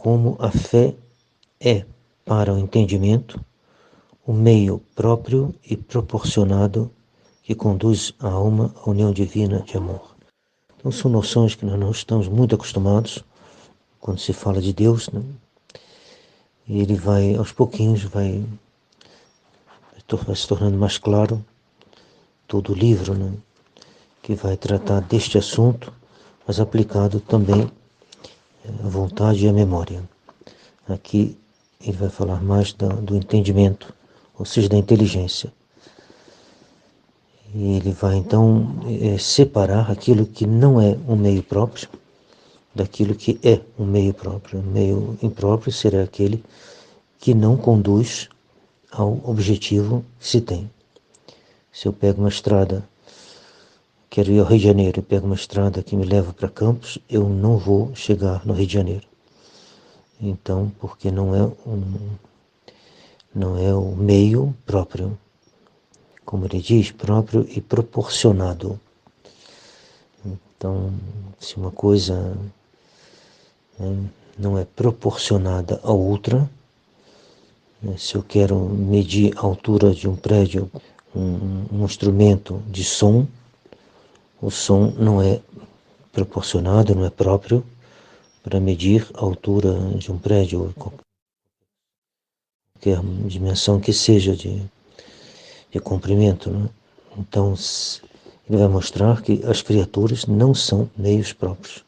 como a fé é, para o entendimento, o meio próprio e proporcionado que conduz a alma à união divina de amor. Então são noções que nós não estamos muito acostumados quando se fala de Deus, né? E ele vai, aos pouquinhos, vai se tornando mais claro todo o livro, né? Que vai tratar deste assunto, mas aplicado também à vontade e à memória. Aqui ele vai falar mais do entendimento, ou seja, da inteligência. E ele vai então separar aquilo que não é um meio próprio daquilo que é um meio próprio. Um meio impróprio será aquele que não conduz ao objetivo que se tem. Se eu pego uma estrada, quero ir ao Rio de Janeiro, eu pego uma estrada que me leva para Campos, eu não vou chegar no Rio de Janeiro. Então, porque não é o meio próprio, como ele diz, próprio e proporcionado. Então, se uma coisa não é proporcionada a outra, se eu quero medir a altura de um prédio, um instrumento de som, o som não é proporcionado, não é próprio para medir a altura de um prédio, ou qualquer dimensão que seja de comprimento, né? Então, ele vai mostrar que as criaturas não são meios próprios.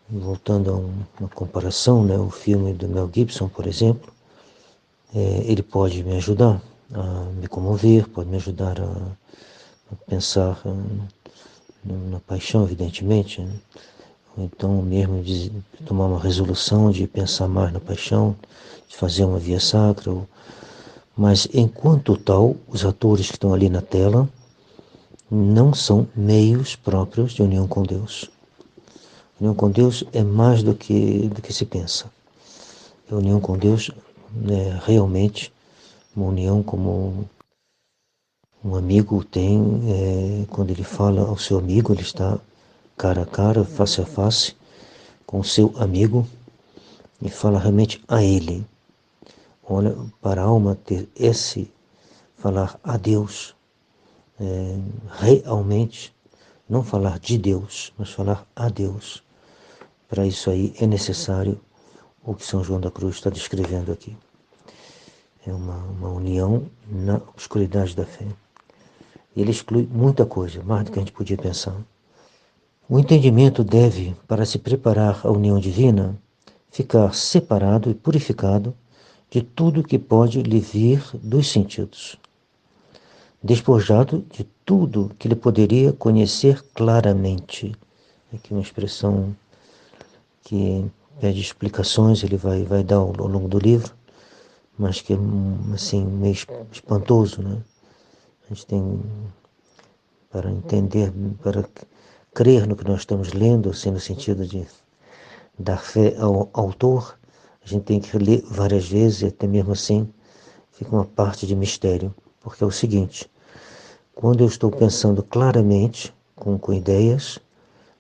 Voltando a uma comparação, né, o filme do Mel Gibson, por exemplo, ele pode me ajudar a me comover, pode me ajudar a pensar na paixão, evidentemente, né? Ou então mesmo de tomar uma resolução de pensar mais na paixão, de fazer uma via sacra, mas enquanto tal, os atores que estão ali na tela não são meios próprios de união com Deus. A união com Deus é mais do que se pensa. A união com Deus é realmente uma união como um amigo tem, quando ele fala ao seu amigo, ele está cara a cara, face a face, com o seu amigo e fala realmente a ele. Olha, para a alma ter falar a Deus, realmente, não falar de Deus, mas falar a Deus. Para isso aí é necessário o que São João da Cruz está descrevendo aqui. É uma união na obscuridade da fé. Ele exclui muita coisa, mais do que a gente podia pensar. O entendimento deve, para se preparar à união divina, ficar separado e purificado de tudo que pode lhe vir dos sentidos, despojado de tudo que ele poderia conhecer claramente. Aqui uma expressão que pede explicações, ele vai dar ao longo do livro, mas que é assim, meio espantoso, né? A gente tem, para entender, para crer no que nós estamos lendo, assim, no sentido de dar fé ao autor, a gente tem que ler várias vezes, e até mesmo assim fica uma parte de mistério, porque é o seguinte: quando eu estou pensando claramente, com ideias,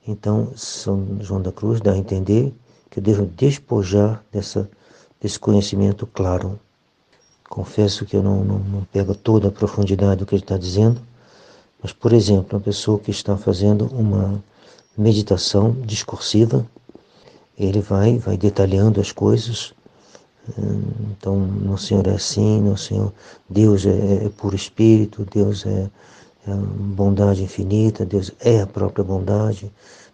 então São João da Cruz dá a entender que eu devo despojar desse conhecimento claro. Confesso que eu não pego toda a profundidade do que ele está dizendo, mas, por exemplo, uma pessoa que está fazendo uma meditação discursiva, ele vai detalhando as coisas. Então, no Senhor é assim, no Senhor, Deus é puro espírito, Deus é a bondade infinita, Deus é a própria bondade,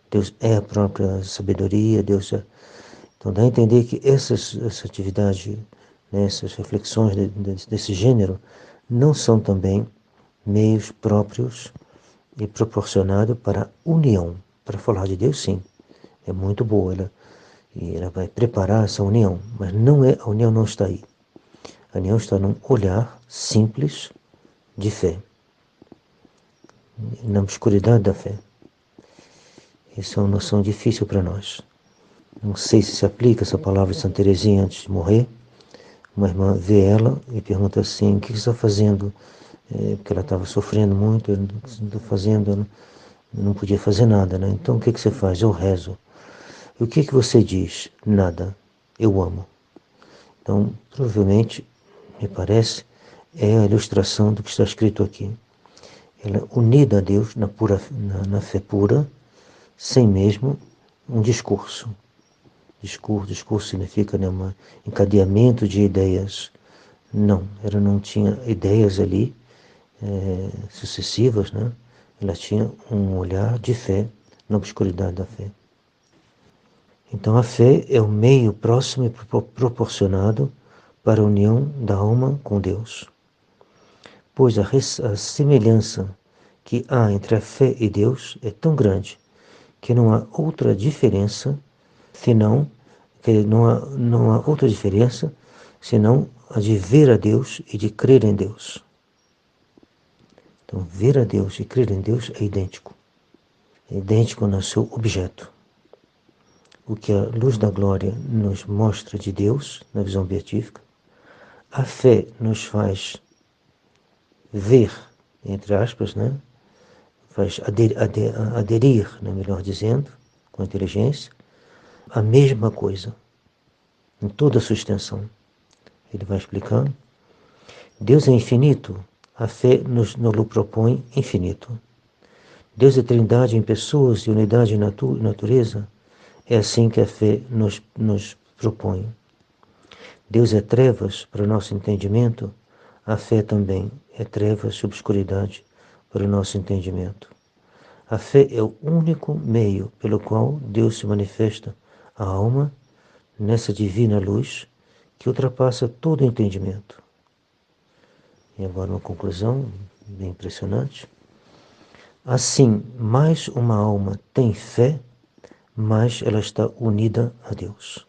Deus é a própria sabedoria, Deus é... Então dá a entender que essa atividade, né, essas reflexões desse gênero, não são também meios próprios e proporcionados para a união. Para falar de Deus, sim, é muito boa, e ela vai preparar essa união, mas a união não está aí. A união está num olhar simples de fé, na obscuridade da fé. Essa é uma noção difícil para nós. Não sei se aplica essa palavra de Santa Teresinha antes de morrer. Uma irmã vê ela e pergunta assim: o que você está fazendo? Porque ela estava sofrendo muito, eu não estou fazendo, não podia fazer nada, né? Então o que você faz? Eu rezo. E o que você diz? Nada. eu amo. Então, provavelmente, me parece, é a ilustração do que está escrito aqui. Ela é unida a Deus na fé pura, sem mesmo um discurso. Discurso significa, né, um encadeamento de ideias. Não, ela não tinha ideias ali sucessivas, né? Ela tinha um olhar de fé na obscuridade da fé. Então a fé é o meio próximo e proporcionado para a união da alma com Deus. Pois a semelhança que há entre a fé e Deus é tão grande que não há outra diferença senão que não há outra diferença senão a de ver a Deus e de crer em Deus. Então, ver a Deus e crer em Deus é idêntico. É idêntico no seu objeto. O que a luz da glória nos mostra de Deus, na visão beatífica, a fé nos faz ver, entre aspas, né? Faz aderir, né? Melhor dizendo, com a inteligência, a mesma coisa, em toda a sua extensão. Ele vai explicar. Deus é infinito, a fé nos propõe infinito. Deus é trindade em pessoas e unidade em natureza, é assim que a fé nos propõe. Deus é trevas para o nosso entendimento, a fé também é trevas e obscuridade para o nosso entendimento. A fé é o único meio pelo qual Deus se manifesta à alma nessa divina luz que ultrapassa todo entendimento. E agora uma conclusão bem impressionante. Assim, mais uma alma tem fé, mais ela está unida a Deus.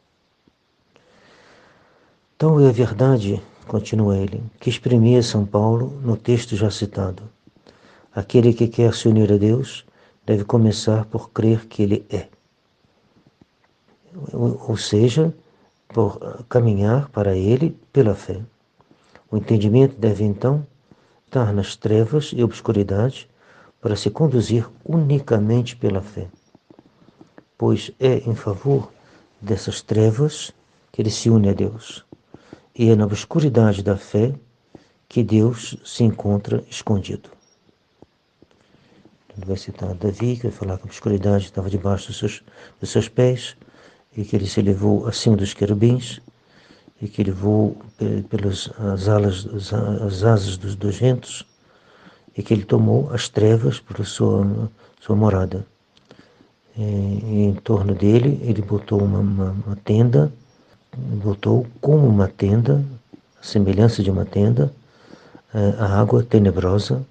Tal é a verdade, continua ele, que exprimia São Paulo no texto já citado. Aquele que quer se unir a Deus deve começar por crer que Ele é. Ou seja, por caminhar para Ele pela fé. O entendimento deve então estar nas trevas e obscuridade para se conduzir unicamente pela fé, pois é em favor dessas trevas que ele se une a Deus, e é na obscuridade da fé que Deus se encontra escondido. Ele vai citar Davi, que vai falar que a obscuridade estava debaixo dos seus pés, e que ele se elevou acima dos querubins, e que ele voou pelas as asas dos ventos, e que ele tomou as trevas para sua morada. E em torno dele, ele botou uma tenda, botou como uma tenda, a semelhança de uma tenda, a água tenebrosa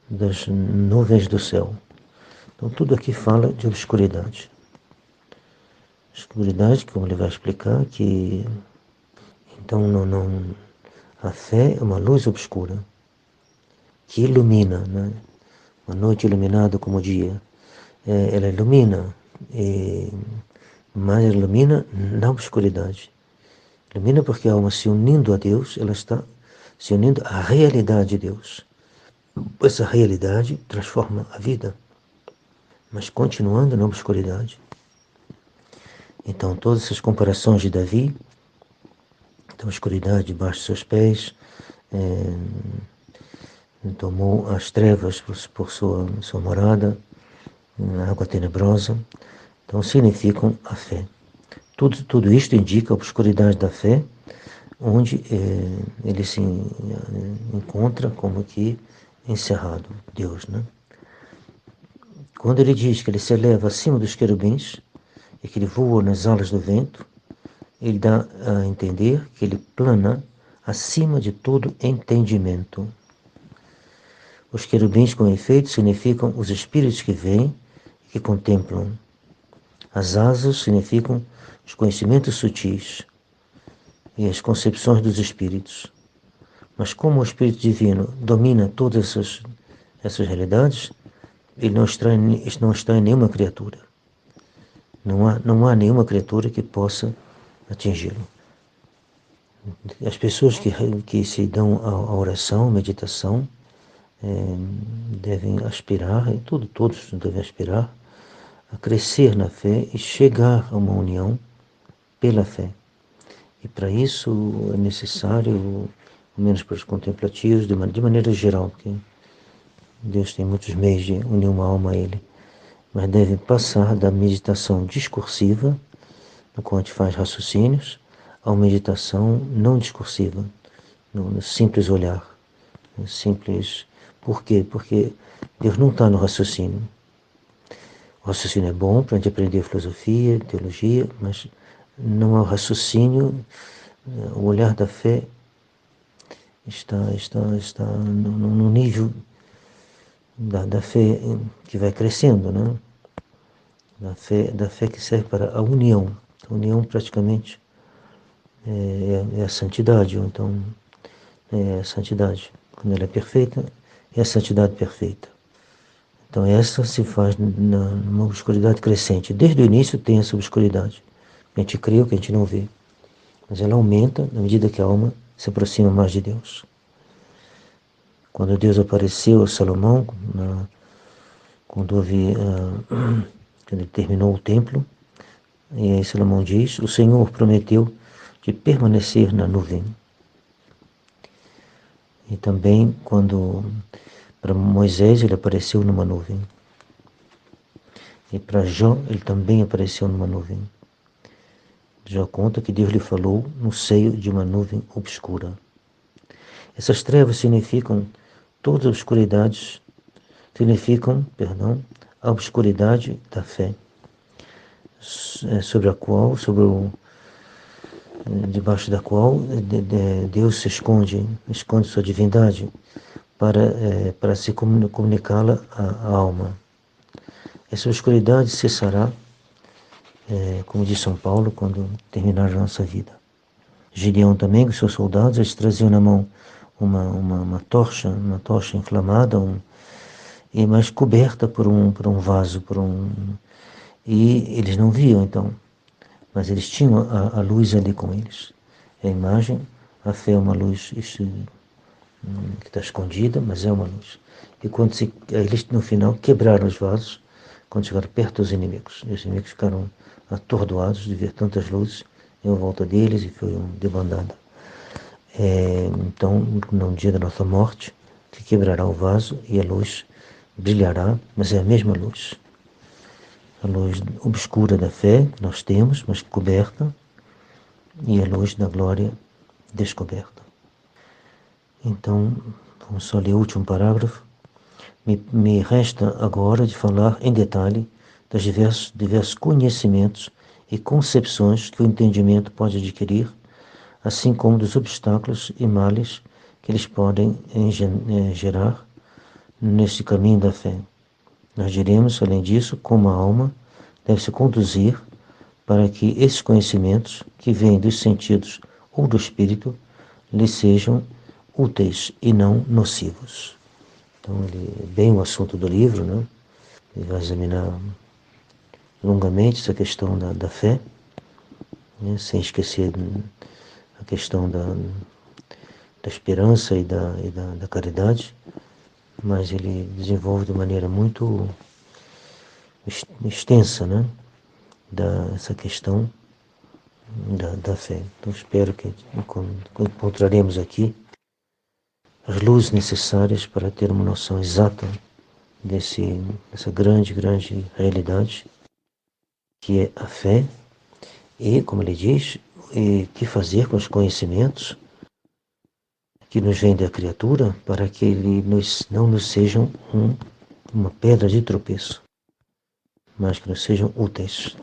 das nuvens do céu. Então tudo aqui fala de obscuridade. Obscuridade, como ele vai explicar, que então a fé é uma luz obscura que ilumina, né? Uma noite iluminada como o dia. Ela ilumina, mas ela ilumina na obscuridade. Ilumina porque a alma se unindo a Deus, ela está se unindo à realidade de Deus. Essa realidade transforma a vida, mas continuando na obscuridade. Então, todas essas comparações de Davi, então, a escuridade debaixo de seus pés, tomou as trevas por sua morada, a água tenebrosa, então significam a fé. Tudo isto indica a obscuridade da fé, onde ele se encontra como que encerrado, Deus, né? Quando ele diz que ele se eleva acima dos querubins e que ele voa nas alas do vento, ele dá a entender que ele plana acima de todo entendimento. Os querubins, com efeito, significam os espíritos que veem e que contemplam. As asas significam os conhecimentos sutis e as concepções dos espíritos. Mas como o Espírito Divino domina todas essas realidades, ele não está em nenhuma criatura. Não há nenhuma criatura que possa atingi-lo. As pessoas que se dão à oração, à meditação, devem aspirar, e todos devem aspirar, a crescer na fé e chegar a uma união pela fé. E para isso é necessário, menos para os contemplativos, de maneira geral, porque Deus tem muitos meios de unir uma alma a Ele, mas devem passar da meditação discursiva, no qual a gente faz raciocínios, a uma meditação não discursiva, no simples olhar, no simples... Por quê? Porque Deus não está no raciocínio. O raciocínio é bom para a gente aprender filosofia, teologia, mas não é o raciocínio. O olhar da fé está no nível da fé que vai crescendo, né? Da fé que serve para a união. A união praticamente é a santidade, ou então é a santidade. Quando ela é perfeita, é a santidade perfeita. Então essa se faz numa obscuridade crescente. Desde o início tem essa obscuridade. A gente crê o que a gente não vê. Mas ela aumenta na medida que a alma se aproxima mais de Deus. Quando Deus apareceu a Salomão, quando ele terminou o templo, e aí Salomão diz, o Senhor prometeu de permanecer na nuvem. E também quando para Moisés ele apareceu numa nuvem. E para Jó ele também apareceu numa nuvem. Jó conta que Deus lhe falou no seio de uma nuvem obscura. Essas trevas significam todas as obscuridades, a obscuridade da fé, debaixo da qual Deus se esconde sua divindade para se comunicá-la à alma. Essa obscuridade cessará, como diz São Paulo, quando terminar a nossa vida. Gideão também, com seus soldados, eles traziam na mão uma tocha inflamada, mas coberta por um vaso, e eles não viam então, mas eles tinham a luz ali com eles. A imagem, a fé é uma luz que está escondida, mas é uma luz. E quando eles no final quebraram os vasos, quando chegaram perto dos inimigos, e os inimigos ficaram atordoados de ver tantas luzes em volta deles e foi uma debandada. Então, no dia da nossa morte, se quebrará o vaso e a luz brilhará, mas é a mesma luz. A luz obscura da fé que nós temos, mas coberta, e a luz da glória descoberta. Então, vamos só ler o último parágrafo. Me resta agora de falar em detalhe dos diversos conhecimentos e concepções que o entendimento pode adquirir, assim como dos obstáculos e males que eles podem gerar nesse caminho da fé. Nós diremos, além disso, como a alma deve se conduzir para que esses conhecimentos, que vêm dos sentidos ou do espírito, lhe sejam úteis e não nocivos. Então, ele é bem o assunto do livro, né? Ele vai examinar longamente essa questão da fé, né? Sem esquecer a questão da esperança e da caridade, mas ele desenvolve de maneira muito extensa, né? Essa questão da fé. Então espero que encontraremos aqui as luzes necessárias para ter uma noção exata dessa grande realidade que é a fé e, como ele diz, que fazer com os conhecimentos que nos vêm da criatura para que eles não nos sejam uma pedra de tropeço, mas que nos sejam úteis.